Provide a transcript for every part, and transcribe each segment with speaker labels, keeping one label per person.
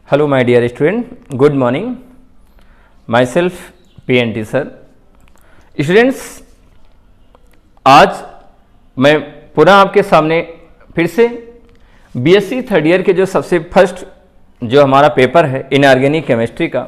Speaker 1: Hello my dear student, good morning. Myself PNT sir. Students, आज मैं पुनः आपके सामने फिर से बीएससी थर्ड ईयर के जो सबसे फर्स्ट जो हमारा पेपर है इनऑर्गेनिक केमिस्ट्री का,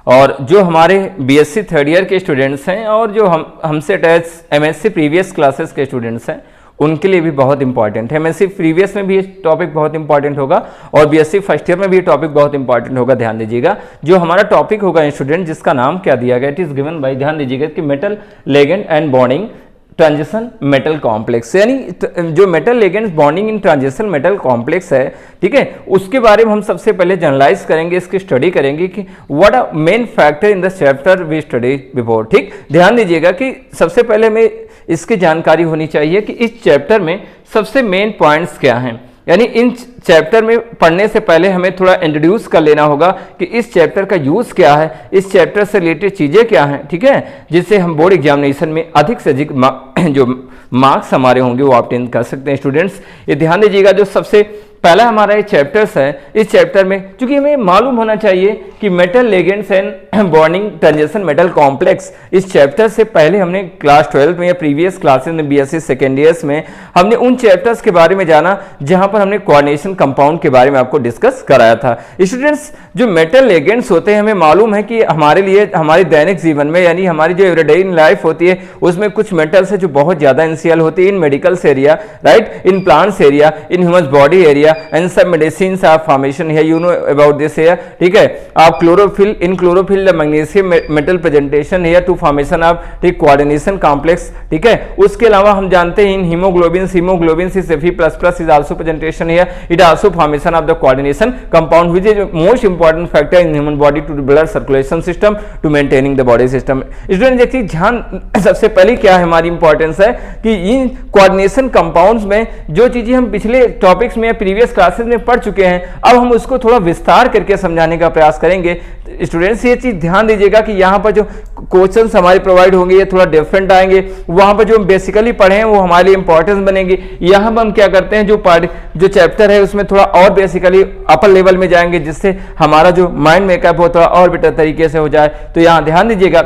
Speaker 1: और जो हमारे बीएससी थर्ड ईयर के स्टूडेंट्स हैं और जो हमसे अटैच एमएससी प्रीवियस क्लासेस के स्टूडेंट्स हैं उनके लिए भी बहुत इंपॉर्टेंट है। एमएससी प्रीवियस में भी ये टॉपिक बहुत इंपॉर्टेंट होगा और बीएससी फर्स्ट ईयर में भी ये टॉपिक बहुत इंपॉर्टेंट होगा। ध्यान दीजिएगा, जो हमारा टॉपिक होगा स्टूडेंट, जिसका नाम क्या दिया गया, इट इज गिवन बाय, ध्यान दीजिएगा कि metal ligand and bonding transition metal complex, यानी जो metal ligands bonding in transition metal complex है, ठीक है, उसके बारे में हम सबसे पहले जनरलाइज करेंगे, इसकी स्टडी करेंगे कि what are main factor in the chapter we study before. ठीक, ध्यान दीजिएगा कि सबसे पहले हमें इसकी जानकारी होनी चाहिए कि इस चैप्टर में सबसे मेन पॉइंट्स क्या हैं, यानी इन चैप्टर में पढ़ने से पहले हमें थोड़ा इंट्रोड्यूस कर लेना होगा कि इस चैप्टर का यूज क्या है, इस चैप्टर से रिलेटेड चीजें क्या हैं, ठीक है, जिससे हम बोर्ड एग्जामिनेशन में अधिक से अधिक जो मार्क्स हमारे होंगे वो ऑब्टेन कर सकते हैं। स्टूडेंट्स, ये ध्यान दीजिएगा, जो सबसे पहला हमारा ये चैप्टर्स है, इस चैप्टर में चूंकि हमें मालूम होना चाहिए कि metal ligands and bonding transition metal complex, इस चैप्टर से पहले हमने क्लास 12 में या प्रीवियस क्लासेस में बीएससी सेकेंड ईयर्स में हमने उन चैप्टर्स के बारे में जाना जहां पर हमने कोऑर्डिनेशन कंपाउंड के बारे में आपको डिस्कस कराया था। स्टूडेंट्स, जो मेटल लिगेंड्स होते हैं, हमें मालूम है कि हमारे लिए हमारे दैनिक जीवन में, यानी हमारी जो एवरीडे इन लाइफ होती है, उसमें कुछ मेटल्स है जो बहुत ज्यादा इनिशियल होती है in medicals area, right, in plants area, in human body area, and some medicines are formation here, you know about this here, ठीक है। आप chlorophyll, in chlorophyll the magnesium metal presentation here to formation of ठीक coordination complex, ठीक है। उसके अलावा हम जानते हैं इन haemoglobin is Fe++ is also presentation here, it also formation of the coordination compound which is most important factor in human body to blood circulation system to maintaining the body system। Student देखिए, ध्यान सबसे पहले क्या है हमारी importance है कि in coordination compounds में जो चीजें हम पिछले टॉपिक्स में प्रीवियस क्लासेस में पढ़ चुके हैं, अब हम उसको थोड़ा विस्तार करके समझाने का प्रयास करेंगे। स्टूडेंट्स, ये चीज ध्यान दीजिएगा कि यहाँ पर जो क्वेश्चंस हमारे प्रोवाइड होंगे ये थोड़ा डिफरेंट आएंगे, वहां पर जो हम बेसिकली पढ़े हैं वो हमारे लिए इंपॉर्टेंस बनेंगे। यहाँ पर हम क्या करते हैं, जो चैप्टर है उसमें थोड़ा और बेसिकली अपर लेवल में जाएंगे, जिससे हमारा जो माइंड मेकअप हो थोड़ा और बेटर तरीके से हो जाए। तो यहाँ ध्यान दीजिएगा,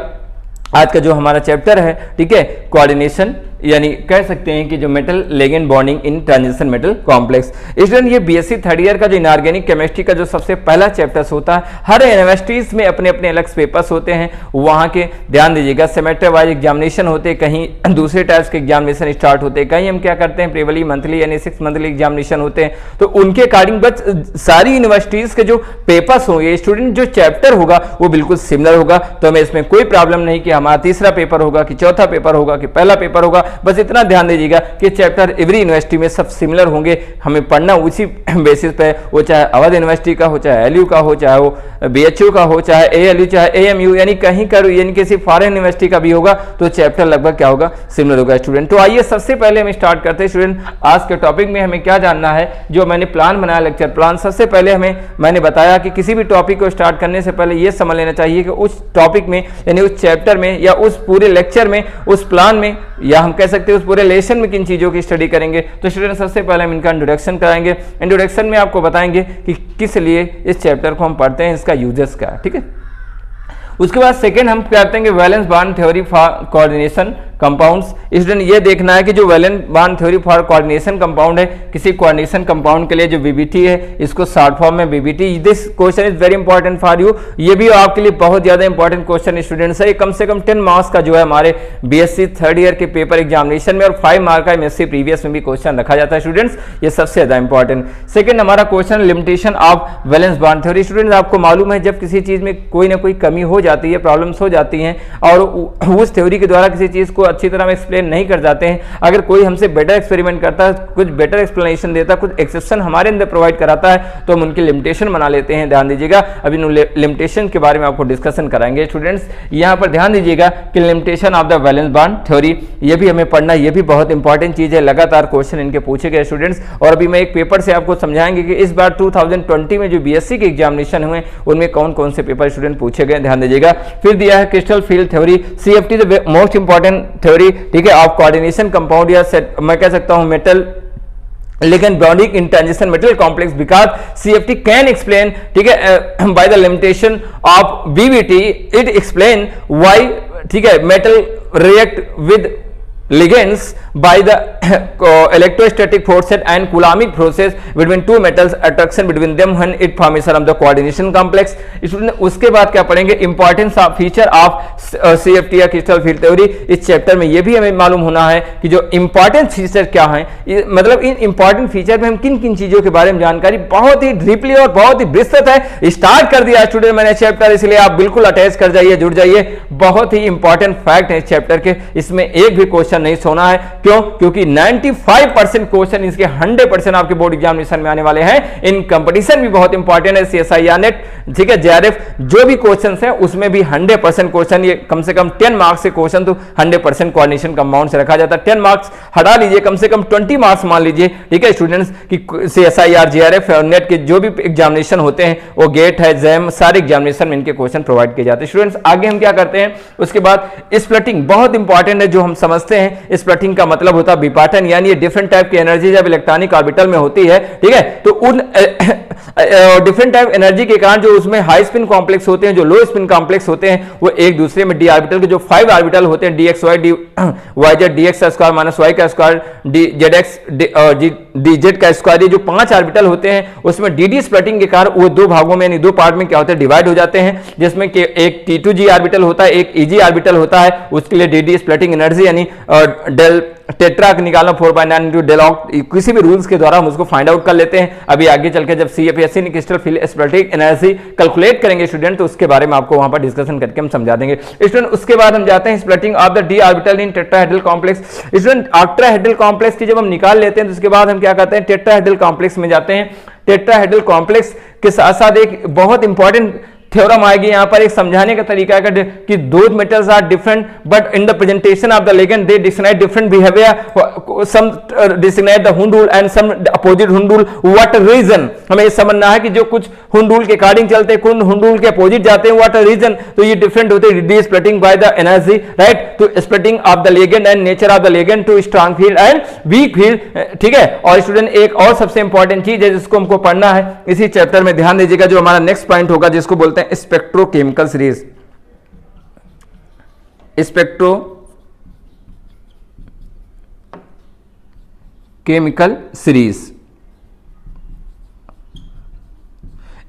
Speaker 1: आज का जो हमारा चैप्टर है, ठीक है, कोऑर्डिनेशन, यानी कह सकते हैं कि जो metal ligand bonding in transition metal complex. इसलिए ये बीएससी थर्ड ईयर का जो इनऑर्गेनिक केमिस्ट्री का जो सबसे पहला चैप्टर्स होता है, हर यूनिवर्सिटीज में अपने अपने अलग पेपर्स होते हैं, वहां के ध्यान दीजिएगा सेमेस्टर वाइज एग्जामिनेशन होते हैं, कहीं दूसरे टाइप्स के एग्जामिनेशन स्टार्ट होते हैं, कहीं हम क्या करते हैं प्रीवली मंथली यानी 6 मंथली एग्जामिनेशन होते हैं। तो उनके अकॉर्डिंग बस सारी यूनिवर्सिटीज के जो पेपर्स होंगे, स्टूडेंट जो चैप्टर होगा वो बिल्कुल सिमिलर होगा। तो हमें इसमें कोई प्रॉब्लम नहीं कि हमारा तीसरा पेपर होगा कि चौथा पेपर होगा कि पहला पेपर होगा, बस इतना ध्यान दीजिएगा कि चैप्टर एवरी यूनिवर्सिटी में सब सिमिलर होंगे, हमें पढ़ना उसी बेसिस पे, वो चाहे अवध यूनिवर्सिटी का हो, चाहे एलयू का हो, चाहे वो बीएचयू का हो, चाहे एएलयू, चाहे एएमयू, यानी कहीं का, यानी किसी फॉरेन यूनिवर्सिटी का भी होगा, तो चैप्टर लगभग क्या होगा, सिमिलर होगा। स्टूडेंट, तो आइए सबसे पहले हम स्टार्ट करते हैं। स्टूडेंट, आज के टॉपिक में हमें क्या जानना है, जो मैंने प्लान बनाया, लेक्चर प्लान, सबसे पहले मैंने बताया कि किसी भी टॉपिक को स्टार्ट करने से पहले यह समझ लेना चाहिए कि उस टॉपिक में, यानी उस चैप्टर में या उस पूरे लेक्चर में, उस प्लान में, या हम कह सकते हैं उस पूरे लेसन में किन चीजों की स्टडी करेंगे। तो स्टूडेंट, सबसे पहले हम इनका इंट्रोडक्शन कराएंगे। इंट्रोडक्शन में आपको बताएंगे कि किस लिए इस चैप्टर को हम पढ़ते हैं, इसका यूजेस क्या है, ठीक है। उसके बाद सेकंड हम करते हैं valence bond theory for coordination compounds. Student, ये देखना है कि जो valence bond theory for coordination compound है, किसी कोऑर्डिनेशन कंपाउंड के लिए जो बीबीटी है, इसको शॉर्ट फॉर्म में BBT, this question is very important for you. ये भी आपके लिए बहुत ज्यादा इंपॉर्टेंट क्वेश्चन स्टूडेंट्स है, कम से कम 10 मार्क्स का जो है हमारे बीएससी थर्ड ईयर के पेपर एग्जामिनेशन में, और 5 मार्क का एमएससी प्रीवियस में भी क्वेश्चन रखा जाता है। स्टूडेंट्स, ये सबसे ज्यादा इंपॉर्टेंट। सेकंड हमारा question limitation of valence bond theory. Students, आपको मालूम है जब किसी चीज में कोई ना कोई कमी हो जाती है, प्रॉब्लम्स हो जाती हैं, और उस थ्योरी के द्वारा किसी चीज को अच्छी तरह एक्सप्लेन नहीं कर जाते हैं, अगर कोई हमसे बेटर एक्सपेरिमेंट करता है, कुछ बेटर एक्सप्लेनेशन देता है, कुछ एक्सेप्शन हमारे अंदर प्रोवाइड कराता है, तो हम उनकी लिमिटेशन बना लेते हैं। ध्यान दीजिएगा, अभी लिमिटेशन के बारे में आपको डिस्कशन कराएंगे। स्टूडेंट्स, यहां पर ध्यान दीजिएगा कि limitation of the valence bond theory, ये भी हमें पढ़ना, ये भी बहुत इंपॉर्टेंट चीज है, लगातार क्वेश्चन इनके पूछे गए स्टूडेंट्स। और अभी मैं एक पेपर से आपको समझाएंगे कि इस बार 2020 में जो बीएससी के एग्जामिनेशन हुए उनमें कौन कौन से पेपर स्टूडेंट पूछे गए, ध्यान दीजिएगा। फिर दिया है crystal field theory, CFT the most important theory, ठीक है, ऑफ कोऑर्डिनेशन कंपाउंड, या मैं कह सकता हूं metal ligand bonding in transition metal complex because CFT can explain, ठीक है, by the limitation of BBT it explain why, ठीक है, metal react with ligands by the electrostatic forces and coulombic process between two metals, attraction between them when it formation of the coordination complex। उसके बाद क्या पढ़ेंगे, importance of feature of CFT या crystal field theory. इस chapter में ये भी हमें मालूम होना है कि जो इंपॉर्टेंट फीचर क्या है, मतलब इन इंपॉर्टेंट फीचर में हम किन किन चीजों के बारे में जानकारी बहुत ही डीपली और बहुत ही विस्तृत है स्टार्ट कर दिया स्टूडेंट मैंने चैप्टर, इसलिए आप बिल्कुल अटैच कर जाइए, जुड़ जाइए। बहुत ही इंपॉर्टेंट फैक्ट है इस चैप्टर के, इसमें एक भी क्वेश्चन नहीं सोना है। क्यों? क्योंकि 95% क्वेश्चन इसके 100% आपके बोर्ड एग्जामिनेशन में आने वाले हैं। इन कंपटीशन भी बहुत इंपॉर्टेंट है, CSIR नेट, ठीक है, JRF, जो भी क्वेश्चन है उसमें भी 100% क्वेश्चन, ये कम से कम 10 मार्क्स के क्वेश्चन तो 100% कोऑर्डिनेशन कंपाउंड से रखा जाता है। 10 मार्क्स हटा लीजिए, कम से कम 20 मार्क्स मान लीजिए, ठीक है स्टूडेंट्स, की CSIR JRF और नेट के जो भी एग्जामिनेशन होते हैं, वो गेट है, जैम, सारे एग्जामिनेशन में इनके क्वेश्चन प्रोवाइड किए जाते हैं। स्टूडेंट्स आगे हम क्या करते हैं, उसके बाद स्प्लिटिंग बहुत इंपॉर्टेंट है, जो हम समझते हैं स्प्लिटिंग का मतलब होता है विपाटन, यानी ये डिफरेंट टाइप की एनर्जी जब इलेक्ट्रॉनिक ऑर्बिटल में होती है, ठीक है, तो उन डिफरेंट टाइप एनर्जी के कारण जो उसमें हाई स्पिन कॉम्प्लेक्स होते हैं, जो लो स्पिन कॉम्प्लेक्स होते हैं, वो एक दूसरे में डी ऑर्बिटल के जो 5 ऑर्बिटल होते हैं, dxy dyz dx का स्क्वायर माइनस y का स्क्वायर dzx dz का स्क्वायर, ये जो 5 ऑर्बिटल होते हैं उसमें dd स्प्लिटिंग के कारण वो दो भागों में यानी दो पार्ट में क्या होता है, डिवाइड हो जाते हैं, जिसमें कि एक T2g ऑर्बिटल होता है, एक Eg ऑर्बिटल होता है। उसके लिए dd स्प्लिटिंग एनर्जी यानी डेल टेट्रा निकालना 4.9 इंटू डेल ऑक्ट, किसी भी रूल्स के द्वारा हम उसको फाइंड आउट कर लेते हैं। अभी आगे चल के जब CFSC ने crystal field splitting energy calculate करेंगे स्टूडेंट, तो उसके बारे में आपको वहां पर डिस्कशन करके हम समझा देंगे स्टूडेंट। उसके बाद हम जाते हैं splitting of the D orbital in tetrahedral complex. Student tetrahedral complex की जब हम निकाल लेते हैं तो उसके बाद हम क्या करते हैं, टेट्राहेड्रल कॉम्प्लेक्स में जाते हैं। टेट्राहेड्रल कॉम्प्लेक्स के साथ साथ एक बहुत इंपॉर्टेंट थ्योरम आएगी यहां पर, एक समझाने का तरीका है कि दो metals are different but in the presentation of the ligand they describe different behaviour, some describe the Hund rule and some opposite Hund rule. What reason, हमें ये समझना है कि जो कुछ हुंड रूल के अकॉर्डिंग चलते हैं, कुछ हुंड रूल के अपोजिट जाते हैं, व्हाट रीजन, तो ये डिफरेंट होते हैं, d splitting by the energy, right, तो splitting of the ligand and nature of the ligand to strong field and weak field, ठीक है। और स्टूडेंट एक और सबसे इंपॉर्टेंट चीज है जिसको हमको पढ़ना है इसी चैप्टर में, ध्यान दीजिएगा, जो हमारा नेक्स्ट पॉइंट होगा जिसको बोलते हैं spectrochemical series. Spectrochemical series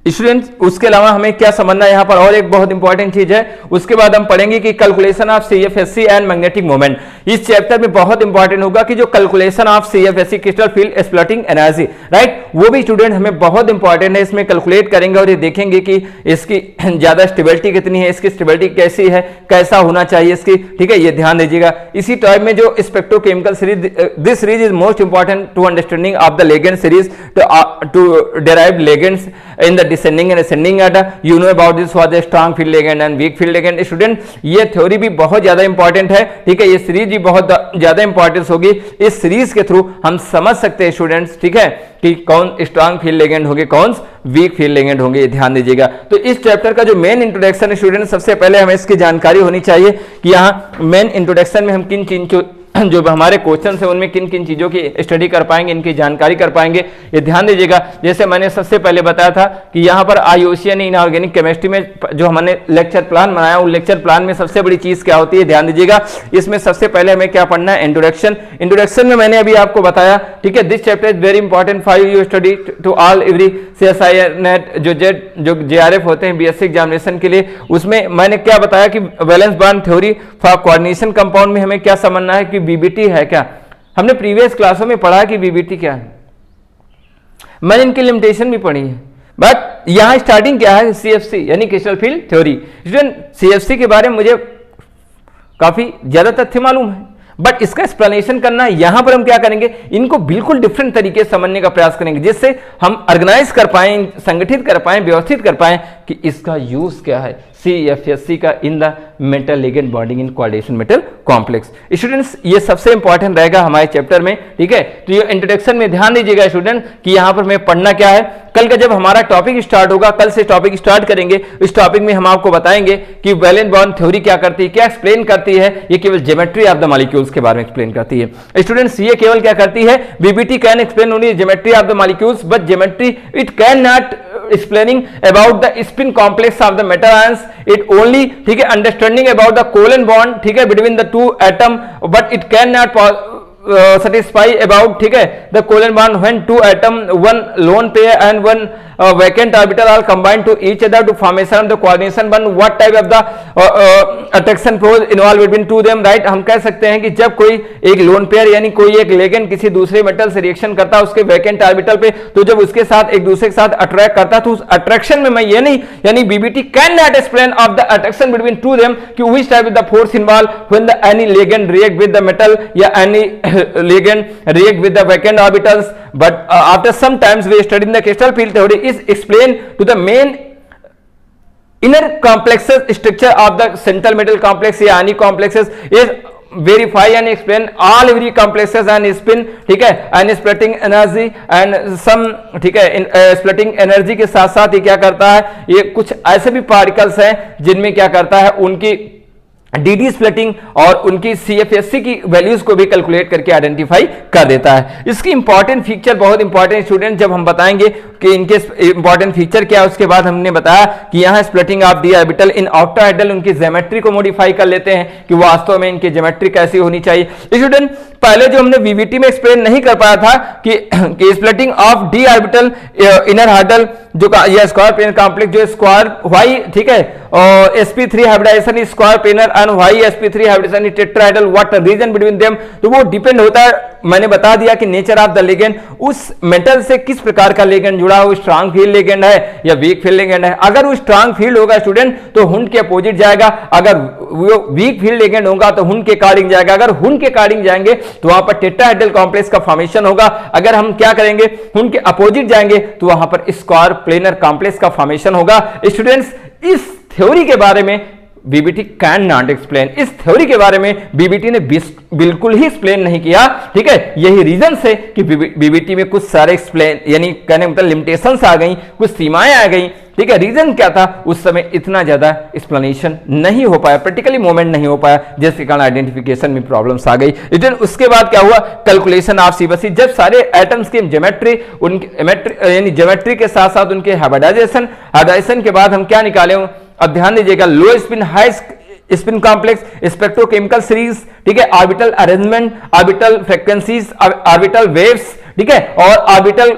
Speaker 1: students, उसके अलावा हमें क्या समझना है यहां पर, और एक बहुत इंपॉर्टेंट चीज है, उसके बाद हम पढ़ेंगे कि calculation of CFSC and magnetic moment. इस चैप्टर में बहुत इंपॉर्टेंट होगा कि जो calculation of CFSC crystal field splitting energy, right, वो भी स्टूडेंट हमें बहुत इंपॉर्टेंट है। इसमें कैलकुलेट करेंगे और ये देखेंगे कि इसकी ज्यादा स्टेबिलिटी कितनी है, इसकी स्टेबिलिटी कैसी है, कैसा होना चाहिए इसकी, ठीक है, ये ध्यान दीजिएगा। इसी टाइप में जो spectrochemical series, this series is most important to understanding of the ligand series, to derive ligands in the descending and ascending order, you know about this was a strong field ligand and weak field ligand। Student ये theory भी बहुत ज्यादा important है, ठीक है, ये series भी बहुत ज्यादा इंपॉर्टेंस होगी। इस सीरीज के थ्रू हम समझ सकते हैं स्टूडेंट्स, ठीक है, कि कौन स्ट्रांग फील्ड लिगेंड होंगे, कौन वीक फील्ड लिगेंड होंगे, ये ध्यान दीजिएगा। तो इस चैप्टर का जो मेन इंट्रोडक्शन है स्टूडेंट, सबसे पहले हमें इसकी जानकारी होनी चाहिए कि यहाँ मेन इंट्रोडक्शन में हम किन किन जो हमारे क्वेश्चन है उनमें किन किन चीजों की स्टडी कर पाएंगे, इनकी जानकारी कर पाएंगे, ये ध्यान दीजिएगा। जैसे मैंने सबसे पहले बताया था कि यहाँ पर IUCN इनऑर्गेनिक केमिस्ट्री में जो हमने लेक्चर प्लान बनाया, उस लेक्चर प्लान में सबसे बड़ी चीज क्या होती है, ध्यान दीजिएगा। इसमें सबसे पहले हमें क्या पढ़ना है, इंट्रोडक्शन। इंट्रोडक्शन में मैंने अभी आपको बताया, ठीक है, this chapter is very important for you study to all every CSIR NET, जो JRF होते हैं BSc एग्जामिनेशन के लिए। उसमें मैंने क्या बताया कि valence bond theory for coordination compound में हमें क्या समझना है कि BBT है क्या। हमने प्रीवियस क्लासों में पढ़ा कि BBT क्या है, मैंने इनकी लिमिटेशन भी पढ़ी है, बट यहां स्टार्टिंग क्या है, CFC यानी crystal field theory. Student CFC के बारे में मुझे काफी ज्यादा तथ्य मालूम है, बट इसका एक्सप्लेनेशन करना है। यहां पर हम क्या करेंगे, इनको बिल्कुल डिफरेंट तरीके से समझने का प्रयास करेंगे, जिससे हम ऑर्गेनाइज कर पाएं, संगठित कर पाएं, व्यवस्थित कर पाएं कि इसका यूज क्या है, CFSC का in the metal ligand bonding in coordination metal complex. Students ये सबसे इंपॉर्टेंट रहेगा हमारे चैप्टर में, ठीक है। तो ये इंट्रोडक्शन में ध्यान दीजिएगा स्टूडेंट कि यहाँ पर मैं पढ़ना क्या है। कल का जब हमारा टॉपिक स्टार्ट होगा, कल से टॉपिक स्टार्ट करेंगे, इस टॉपिक में हम आपको बताएंगे कि वैलेंस बॉन्ड थ्योरी क्या करती है, क्या एक्सप्लेन करती है। ये केवल ज्योमेट्री ऑफ द मॉलिक्यूल्स के बारे में एक्सप्लेन करती है। स्टूडेंट्स ये केवल क्या करती है, BBT can explain only geometry of the molecules but geometry it can not explaining about the spin complex of the metal ions, it only, ठीक है, understanding about the covalent bond, ठीक है, between the two atom, but it cannot satisfy about, ठीक है, the covalent bond when two atom, one lone pair and one vacant orbital are combined to each other to formation of the coordination bond. What type of the attraction force involved between two them, right? हम कह सकते हैं कि जब कोई एक lone pair यानी कोई एक लेगेंड किसी दूसरे मेटल से रिएक्शन करता है उसके वैकेंट ऑर्बिटल पे, तो जब उसके साथ एक दूसरे के साथ अट्रैक्ट करता है तो उस अट्रैक्शन में मैं ये नहीं, यानी BBT can not explain of the attraction between two them कि which type of the force involved when the any ligand react with the metal या any ligand react with the vacant orbitals, but after some times we studied the crystal field theory is explained to the main inner complexes structure of the central metal complex या any complexes is verify and explain all every complexes and spin, ठीक है, and splitting energy and some, ठीक है, splitting energy के साथ साथ ये क्या करता है, ये कुछ ऐसे भी पार्टिकल्स हैं जिनमें क्या करता है उनकी डी स्प्लिटिंग और उनकी CFSC की वैल्यूज को भी कैलकुलेट करके आइडेंटिफाई कर देता है। इसकी इंपॉर्टेंट फीचर बहुत इंपॉर्टेंट स्टूडेंट, जब हम बताएंगे कि इनके इंपॉर्टेंट फीचर क्या है उसके बाद हमने बताया कि यहाँ splitting of d orbital in octahedral उनकी ज्योमेट्री को मॉडिफाई कर लेते हैं कि वास्तव में इनकी ज्योमेट्री कैसी होनी चाहिए। स्टूडेंट पहले जो हमने VVT में एक्सप्लेन नहीं कर पाया था कि splitting of d orbital inner hydral जो ये स्क्वायर प्लेनर कॉम्प्लेक्स जो स्क्वायर वाई, ठीक है, और sp3 hybridisation is square planar and why sp3 hybridisation is tetrahedral, what reason between them, तो वो डिपेंड होता है, मैंने बता दिया कि नेचर ऑफ द लिगेंड, उस मेटल से किस प्रकार का लिगेंड जुड़ा हो, स्ट्रांग फील्ड लिगेंड है या वीक फील्ड लिगेंड है। अगर वो स्ट्रांग फील्ड होगा स्टूडेंट तो हुंड के अपोजिट जाएगा, अगर वो वीक फील्ड लिगेंड होगा तो हुंड के अकॉर्डिंग जाएगा, अगर हुंड के अकॉर्डिंग जाएंगे तो वहां पर टेट्राहेड्रल कॉम्प्लेक्स का फॉर्मेशन होगा, अगर हम क्या करेंगे हुंड के अपोजिट जाएंगे तो वहां पर स्क्वायर प्लेनर कॉम्प्लेक्स का फॉर्मेशन होगा। स्टूडेंट्स इस थ्योरी के बारे में बीबीटी कैन नॉट एक्सप्लेन, इस थ्योरी के बारे में बीबीटी ने बिल्कुल ही एक्सप्लेन नहीं किया, ठीक है। यही रीजन से कि बीबीटी में कुछ सारे एक्सप्लेन यानी कहने मतलब लिमिटेशंस आ गई, कुछ सीमाएं आ गई, ठीक है। रीजन क्या था, उस समय इतना ज्यादा एक्सप्लेनेशन नहीं हो पाया, प्रैक्टिकली मूवमेंट नहीं हो पाया, जिसके कारण आइडेंटिफिकेशन में प्रॉब्लम्स आ गई। लेकिन उसके बाद क्या हुआ, कैलकुलेशन ऑफ CFSC, जब सारे एटम्स की ज्योमेट्री उनकी यानी ज्योमेट्री के साथ साथ उनके हाइब्रिडाइजेशन के बाद हम क्या निकाले, अब ध्यान दीजिएगा, लो spin high spin complex, spectrochemical series, ठीक है, orbital arrangement, orbital frequencies, orbital waves, ठीक है, और ऑर्बिटल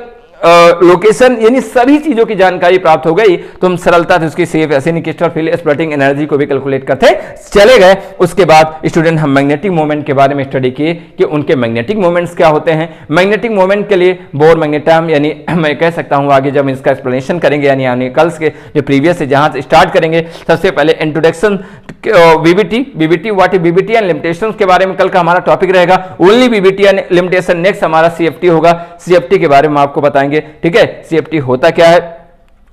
Speaker 1: लोकेशन, यानी सभी चीजों की जानकारी प्राप्त हो गई तो हम सरलता से उसकी CFSC crystal field splitting energy को भी कैलकुलेट करते चले गए। उसके बाद स्टूडेंट हम मैग्नेटिक मोमेंट के बारे में स्टडी किए कि उनके मैग्नेटिक मोमेंट्स क्या होते हैं। मैग्नेटिक मोमेंट के लिए बोर मैग्नेटम, यानी मैं कह सकता हूं आगे जब इसका एक्सप्लेनेशन करेंगे यानी कल के जो प्रीवियस से जहां से स्टार्ट करेंगे, सबसे पहले introduction BBT what is BBT and limitations के बारे में कल का हमारा टॉपिक रहेगा, only BBT and limitation. Next हमारा CFT होगा, CFT के बारे में आपको बताएंगे, ठीक है, CFT होता क्या है।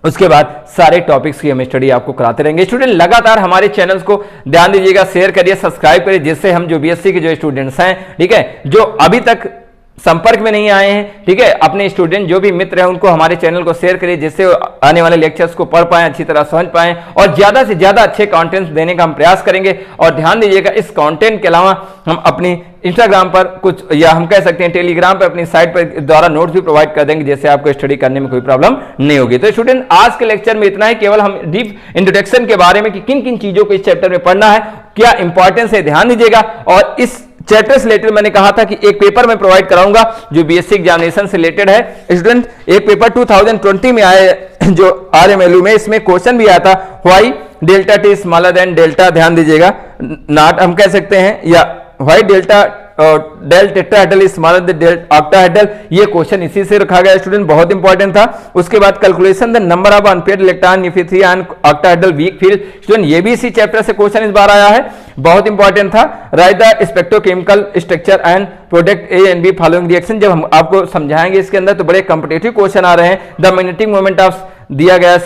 Speaker 1: उसके बाद सारे टॉपिक्स की हम स्टडी आपको कराते रहेंगे। स्टूडेंट लगातार हमारे चैनल्स को ध्यान दीजिएगा, शेयर करिए, सब्सक्राइब करिए, जिससे हम जो BSc के जो स्टूडेंट्स हैं, ठीक है, जो अभी तक संपर्क में नहीं आए हैं, ठीक है, अपने स्टूडेंट जो भी मित्र हैं उनको हमारे चैनल को शेयर करिए, जिससे आने वाले लेक्चर्स को पढ़ पाएं, अच्छी तरह समझ पाएं और ज्यादा से ज्यादा अच्छे कंटेंट्स देने का हम प्रयास करेंगे। और ध्यान दीजिएगा इस कंटेंट के अलावा हम अपनी इंस्टाग्राम पर कुछ, या हम कह सकते हैं टेलीग्राम पर अपनी साइट पर द्वारा नोट्स भी प्रोवाइड कर देंगे, जिससे आपको स्टडी करने में कोई प्रॉब्लम नहीं होगी। तो स्टूडेंट आज के लेक्चर में इतना ही, केवल हम डीप इंट्रोडक्शन के बारे में कि किन किन चीजों को इस चैप्टर में पढ़ना है, क्या इंपॉर्टेंस है, ध्यान दीजिएगा। और इस चैप्टर से रिलेटेड मैंने कहा था कि एक पेपर मैं प्रोवाइड कराऊंगा जो BSc एग्जामिनेशन से रिलेटेड है। स्टूडेंट एक पेपर 2020 में आए जो RMLU में, इसमें क्वेश्चन भी आया था, why delta T smaller than delta, ध्यान दीजिएगा, नॉट हम कह सकते हैं, या why delta del tetrahedral is smaller than del octahedral, ये क्वेश्चन इसी से रखा गया स्टूडेंट, बहुत इंपॉर्टेंट था। उसके बाद calculation the number of unpaired electron if 3 and octahedral weak field, student ये भी इसी चैप्टर से क्वेश्चन इस बार आया है, बहुत इंपॉर्टेंट था। Right the spectrochemical structure and product A and B following reaction, जब हम आपको समझाएंगे इसके अंदर तो बड़े कॉम्पिटिटिव क्वेश्चन आ रहे हैं। द मैग्नेटिक मोमेंट ऑफ दिया गया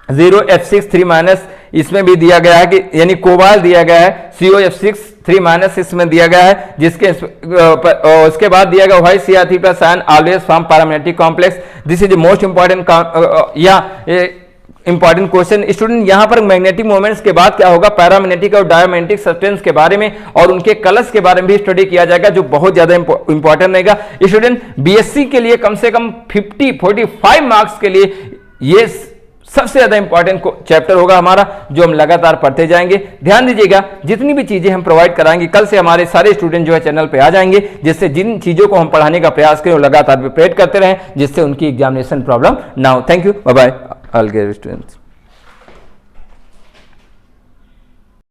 Speaker 1: 0F6 3- इसमें भी दिया गया है कि यानी कोबाल्ट दिया गया है, COF6 3- इसमें दिया गया है, जिसके उसके बाद दिया गया why Cr3 plus ion always form paramagnetic complex. This is most important important question student. यहां पर मैग्नेटिक मोमेंट्स के बाद क्या होगा, पैरामैग्नेटिक और डायमैग्नेटिक सब्सटेंस के बारे में और उनके कलर्स के बारे में भी स्टडी किया जाएगा, जो बहुत ज्यादा इंपॉर्टेंट रहेगा स्टूडेंट। बीएससी के लिए कम से कम 45 मार्क्स के लिए ये सबसे ज्यादा इंपॉर्टेंट चैप्टर होगा हमारा, जो हम लगातार पढ़ते जाएंगे। ध्यान दीजिएगा, जितनी भी चीजें हम प्रोवाइड कराएंगे, कल से हमारे सारे स्टूडेंट जो है चैनल पे आ जाएंगे, जिससे जिन चीजों को हम पढ़ाने का प्रयास करें वो लगातार प्रिपेयर करते रहें, जिससे उनकी एग्जामिनेशन प्रॉब्लम ना हो। Thank you, bye bye all students.